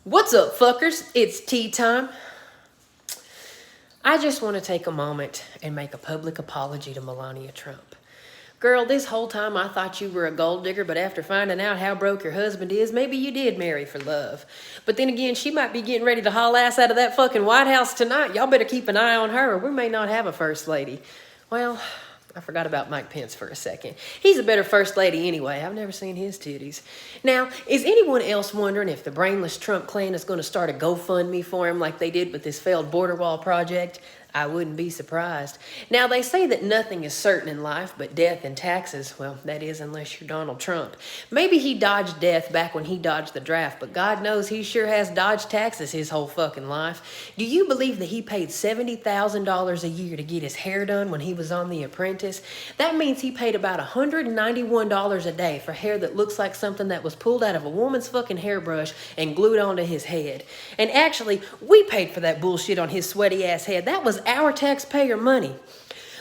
What's up, fuckers? It's tea time. I just want to take a moment and make a public apology to Melania Trump. Girl, this whole time I thought you were a gold digger, but after finding out how broke your husband is, maybe you did marry for love. But then again, she might be getting ready to haul ass out of that fucking White House tonight. Y'all better keep an eye on her, or we may not have a first lady. Well, I forgot about Mike Pence for a second. He's a better first lady anyway. I've never seen his titties. Now, is anyone else wondering if the brainless Trump clan is going to start a GoFundMe for him like they did with this failed border wall project? I wouldn't be surprised. Now, they say that nothing is certain in life but death and taxes. Well, that is unless you're Donald Trump. Maybe he dodged death back when he dodged the draft, but God knows he sure has dodged taxes his whole fucking life. Do you believe that he paid $70,000 a year to get his hair done when he was on The Apprentice? That means he paid about $191 a day for hair that looks like something that was pulled out of a woman's fucking hairbrush and glued onto his head. And actually, we paid for that bullshit on his sweaty ass head. That was our taxpayer money.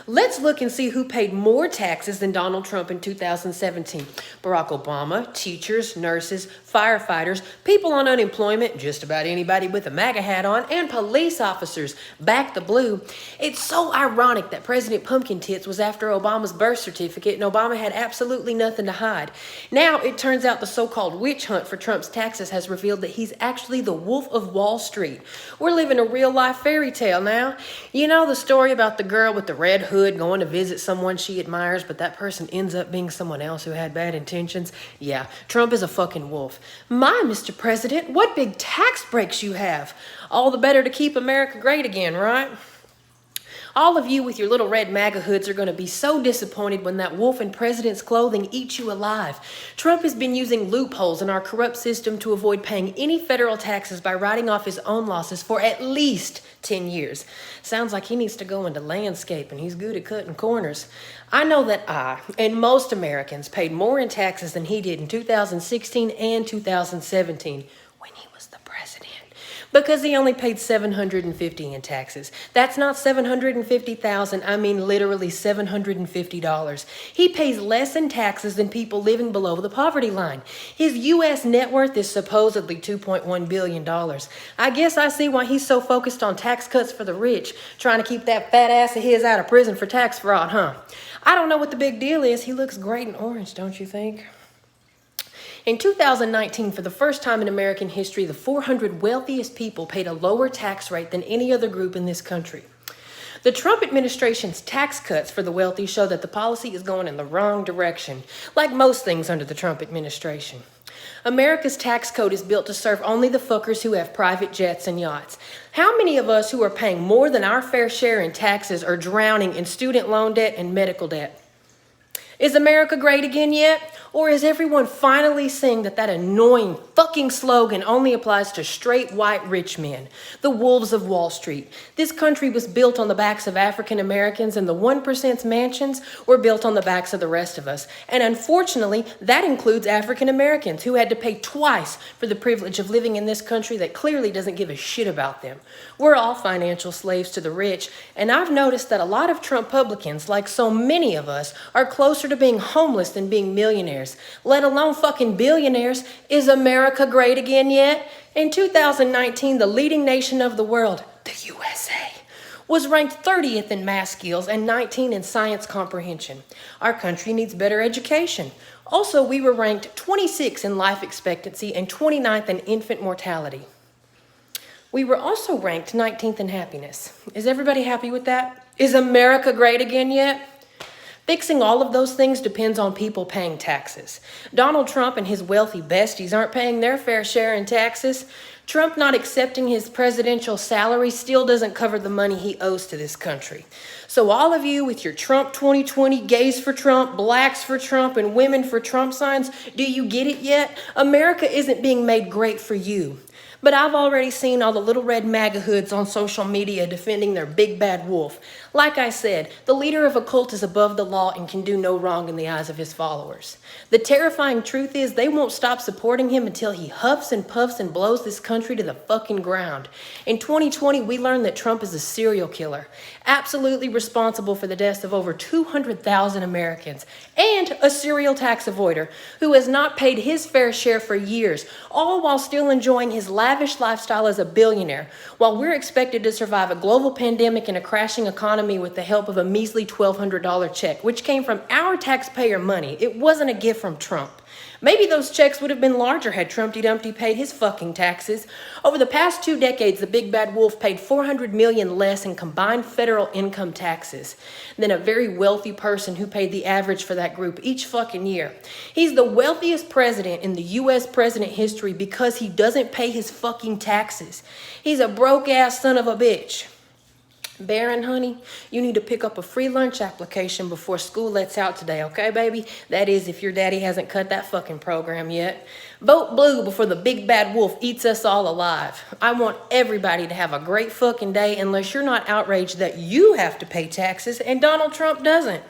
Let's look and see who paid more taxes than Donald Trump in 2017. Barack Obama, teachers, nurses, firefighters, people on unemployment, just about anybody with a Maga hat on, and police officers. Back the blue. It's so ironic that President Pumpkin Tits was after Obama's birth certificate and Obama had absolutely nothing to hide. Now it turns out the so-called witch hunt for Trump's taxes has revealed that he's actually the Wolf of Wall Street. We're living a real-life fairy tale now. You know the story about the girl with the red hood going to visit someone she admires, but that person ends up being someone else who had bad intentions? Yeah, Trump is a fucking wolf. My, Mr. President, what big tax breaks you have. All the better to keep America great again, right? All of you with your little red MAGA hoods are going to be so disappointed when that wolf in president's clothing eats you alive. Trump has been using loopholes in our corrupt system to avoid paying any federal taxes by writing off his own losses for at least 10 years. Sounds like he needs to go into landscaping. He's good at cutting corners. I know that I, and most Americans, paid more in taxes than he did in 2016 and 2017 when he was the president. Because he only paid $750 in taxes. That's not $750,000. I mean literally $750. He pays less in taxes than people living below the poverty line. His U.S. net worth is supposedly $2.1 billion. I guess I see why he's so focused on tax cuts for the rich, trying to keep that fat ass of his out of prison for tax fraud, huh? I don't know what the big deal is. He looks great in orange, don't you think? In 2019, for the first time in American history, the 400 wealthiest people paid a lower tax rate than any other group in this country. The Trump administration's tax cuts for the wealthy show that the policy is going in the wrong direction, like most things under the Trump administration. America's tax code is built to serve only the fuckers who have private jets and yachts. How many of us who are paying more than our fair share in taxes are drowning in student loan debt and medical debt? Is America great again yet? Or is everyone finally seeing that that annoying fucking slogan only applies to straight white rich men, the wolves of Wall Street? This country was built on the backs of African Americans, and the 1%'s mansions were built on the backs of the rest of us. And unfortunately, that includes African Americans who had to pay twice for the privilege of living in this country that clearly doesn't give a shit about them. We're all financial slaves to the rich, and I've noticed that a lot of Trump-publicans, like so many of us, are closer to being homeless than being millionaires, let alone fucking billionaires. Is America great again yet? In 2019, the leading nation of the world, the USA, was ranked 30th in math skills and 19th in science comprehension. Our country needs better education. Also, we were ranked 26th in life expectancy and 29th in infant mortality. We were also ranked 19th in happiness. Is everybody happy with that? Is America great again yet? Fixing all of those things depends on people paying taxes. Donald Trump and his wealthy besties aren't paying their fair share in taxes. Trump not accepting his presidential salary still doesn't cover the money he owes to this country. So all of you with your Trump 2020, gays for Trump, blacks for Trump, and women for Trump signs, do you get it yet? America isn't being made great for you. But I've already seen all the little red MAGA hoods on social media defending their big bad wolf. Like I said, the leader of a cult is above the law and can do no wrong in the eyes of his followers. The terrifying truth is they won't stop supporting him until he huffs and puffs and blows this country country to the fucking ground. In 2020, we learned that Trump is a serial killer, absolutely responsible for the deaths of over 200,000 Americans, and a serial tax avoider who has not paid his fair share for years, all while still enjoying his lavish lifestyle as a billionaire, while we're expected to survive a global pandemic and a crashing economy with the help of a measly $1,200 check, which came from our taxpayer money. It wasn't a gift from Trump. Maybe those checks would have been larger had Trumpty Dumpty paid his fucking taxes. Over the past 2 decades, the big bad wolf paid $400 million less in combined federal income taxes than a very wealthy person who paid the average for that group each fucking year. He's the wealthiest president in the U.S. president history because he doesn't pay his fucking taxes. He's a broke-ass son of a bitch. Baron, honey, you need to pick up a free lunch application before school lets out today, okay, baby? That is, if your daddy hasn't cut that fucking program yet. Vote blue before the big bad wolf eats us all alive. I want everybody to have a great fucking day unless you're not outraged that you have to pay taxes and Donald Trump doesn't.